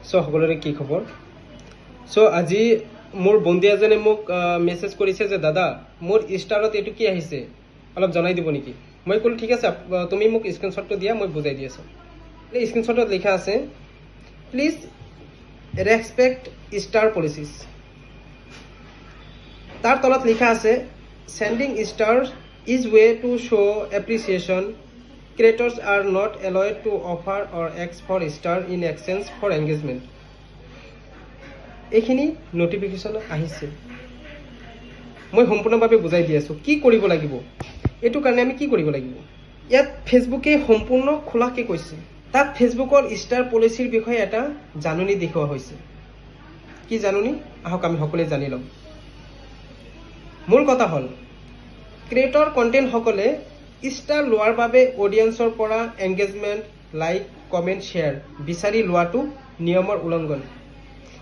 So সকলোৰে কি খবৰ সো আজি মোৰ বন্ধু এজনে মোক মেছেজ কৰিছে যে দাদা মোৰ ষ্টাৰত এটো কি আহিছে অলপ জনাই দিব নেকি মই কল ঠিক আছে তুমি মোক স্ক্ৰিনশ্বটটো দিয়া মই বুজাই দি আছো এই স্ক্ৰিনশ্বটত লিখা আছে প্লিজ ৰেসপেক্ট ষ্টাৰ পলিচিজ তাৰ তলত লিখা আছে sending stars is way to show appreciation Creators are not allowed to offer or ask for star in exchange for engagement. এইখিনি নোটিফিকেশন আহিছে মই সম্পূৰ্ণভাৱে বুজাই দি আছো কি কৰিব লাগিব এটো কাৰণে আমি কি কৰিব লাগিব ইয়াত ফেসবুকে সম্পূৰ্ণ খোলাকে কৈছে তাত ফেসবুকৰ ষ্টাৰ পলিচিৰ বিষয়ে এটা জাননী দেখুৱা হৈছে কি জাননী আহক আমি সকলোৱে জানি লম মূল কথা হল ক্ৰিয়েটৰ কন্টেন্ট সকলে ষ্টাৰ লোৱাৰ বাবে অডিয়েন্সৰ পৰা এংগেজমেন্ট লাইক কমেন্ট শেয়াৰ বিচাৰি লোৱাটো নিয়মৰ উলংঘন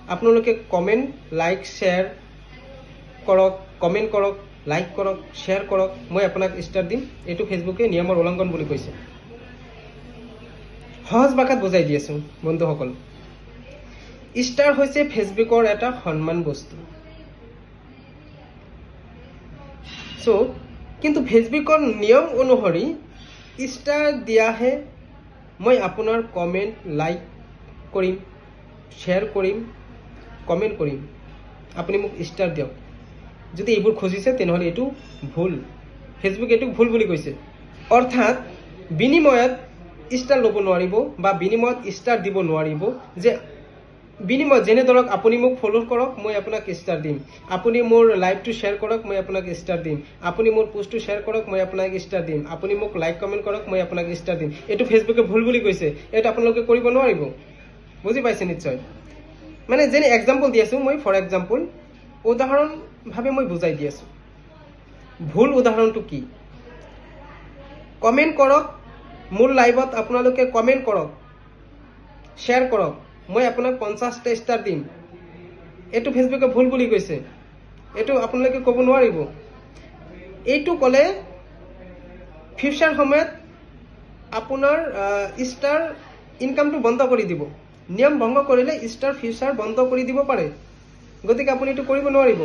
আপোনালোকে কমেন্ট লাইক শেয়াৰ কৰক কমেন্ট কৰক লাইক কৰক শেয়াৰ কৰক মই আপোনাক ষ্টাৰ দিম এটো ফেসবুকে নিয়মৰ উলংঘন বুলি কৈছে সহজ ভাষাত বুজাই দি আছো বন্ধুসকল ষ্টাৰ হৈছে ফেসবুকৰ এটা সন্মান বস্তু সো কিন্তু ফেসবুকৰ নিয়ম অনুসৰি ষ্টাৰ দিয়াহে মই আপোনাৰ কমেন্ট লাইক কৰিম শেয়াৰ কৰিম কমেন্ট কৰিম আপুনি মোক ষ্টাৰ দিয়ক যদি এইবোৰ খুজিছে তেনেহলে এটো ভুল ফেসবুক এটো ভুল বুলি কৈছে অৰ্থাৎ বিনিময়ত ষ্টাৰ ল'ব নোৱাৰিব বা বিনিময়ত ষ্টাৰ দিব নোৱাৰিব যে বিনিময় যেনে ধৰক আপুনি মোক ফলো কৰক মই আপোনাক ষ্টাৰ দিম আপুনি মোৰ লাইভটো শেয়াৰ কৰক মই আপোনাক ষ্টাৰ দিম আপুনি মোৰ পোষ্টটো শেয়াৰ কৰক মই আপোনাক ষ্টাৰ দিম আপুনি মোক লাইক কমেন্ট কৰক মই আপোনাক ষ্টাৰ দিম এটো ফেসবুকে ভুল বুলি কৈছে এটা আপোনালোকে কৰিব নোৱাৰিব বুজি পাইছে নিশ্চয় মানে যেনে এক্সাম্পল দি আছো মই ফৰ এক্সাম্পল উদাহৰণ ভাবে মই বুজাই দি আছো ভুল উদাহৰণটো কি কমেন্ট কৰক মোৰ লাইভত আপোনালোকে কমেন্ট কৰক শেয়াৰ কৰক মই আপোনাক 50টা ষ্টাৰ দিম এটো ফেসবুকে ভুল বুলি কৈছে এটো আপোনালোকে ক'ব নোৱাৰিব এইটো ক'লে ফিউচাৰ সময়ত আপোনাৰ ষ্টাৰ ইনকামটো বন্ধ কৰি দিব নিয়ম ভংগ কৰিলে ষ্টাৰ ফিউচাৰ বন্ধ কৰি দিব পাৰে গতিকে আপুনি এটো কৰিব নোৱাৰিব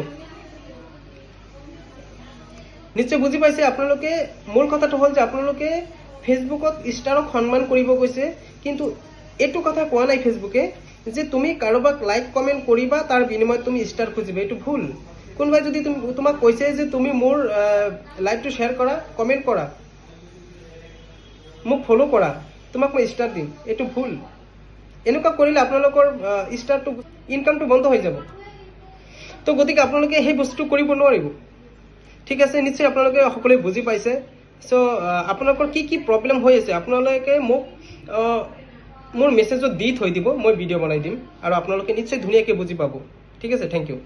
নিশ্চয় বুজি পাইছে আপোনালোকে মূল কথাটো হ'ল যে আপোনালোকে ফেসবুকত ষ্টাৰক সন্মান কৰিব কৈছে কিন্তু এটো কথা কোৱা নাই ফেসবুকে যে তুমি কাৰোবাক লাইক কমেন্ট কৰিবা তাৰ বিনিময়ত তুমি ষ্টাৰ খুজিবা এটো ভুল কোনবাই যদি তোমাক কৈছে যে তুমি মোৰ লাইভটো শেয়াৰ কৰা কমেন্ট কৰা মোক ফলো কৰা তোমাক মই ষ্টাৰ দিম এটো ভুল এনেকুৱা কৰিলে আপোনালোকৰ ষ্টাৰটো ইনকামটো বন্ধ হৈ যাব তো গতিকে আপোনালোকে সেই বস্তু কৰিব নোৱাৰিব ঠিক আছে নিশ্চয় আপোনালোকে সকলোৱে বুজি পাইছে সো আপোনালোকৰ কি কি প্ৰবলেম হৈ আছে আপোনালোকে মোক মোৰ মেছেজত দি থৈ দিব মই ভিডিও বনাই দিম আৰু আপোনালোকে নিশ্চয় ধুনীয়াকৈ বুজি পাব ঠিক আছে থ্যাংক ইউ